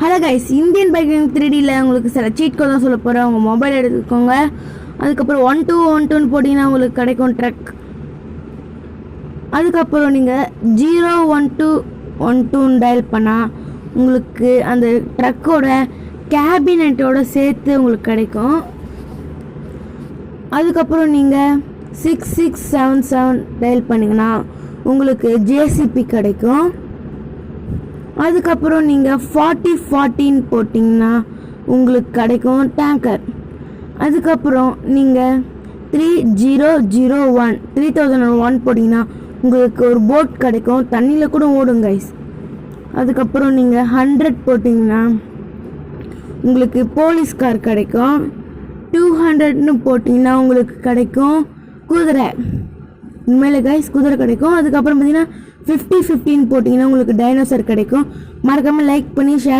Hello guys, Indian biking 3Dயில் உங்களுக்கு சில seat code தான் சொல்ல போகிறேன். உங்கள் மொபைல் எடுத்துக்கோங்க. அதுக்கப்புறம் 1212 போட்டிங்கன்னா உங்களுக்கு கிடைக்கும் ட்ரக். அதுக்கப்புறம் நீங்கள் 01212 டயல் பண்ணால் உங்களுக்கு அந்த ட்ரக்கோட கேபினட்டோட சேர்த்து உங்களுக்கு கிடைக்கும். அதுக்கப்புறம் நீங்கள் 6677 டயல் பண்ணிங்கன்னா உங்களுக்கு ஜேசிபி கிடைக்கும். அதுக்கப்புறம் நீங்கள் 4014 போட்டிங்கன்னா உங்களுக்கு கிடைக்கும் டேங்கர். அதுக்கப்புறம் நீங்கள் 3001 போட்டிங்கன்னா உங்களுக்கு ஒரு போட் கிடைக்கும், தண்ணியில் கூட ஓடும் கைஸ். அதுக்கப்புறம் நீங்கள் 100 போட்டிங்கன்னா உங்களுக்கு போலீஸ் கார் கிடைக்கும். 200ன்னு போட்டிங்கன்னா உங்களுக்கு கிடைக்கும் குதிரை. உண்மையிலே கைஸ் குதிரை கிடைக்கும். அதுக்கப்புறம் பார்த்தீங்கன்னா 5015 போட்டிங்கன்னா உங்களுக்கு டைனோசர் கிடைக்கும். மறக்காமல் லைக் பண்ணி ஷேர்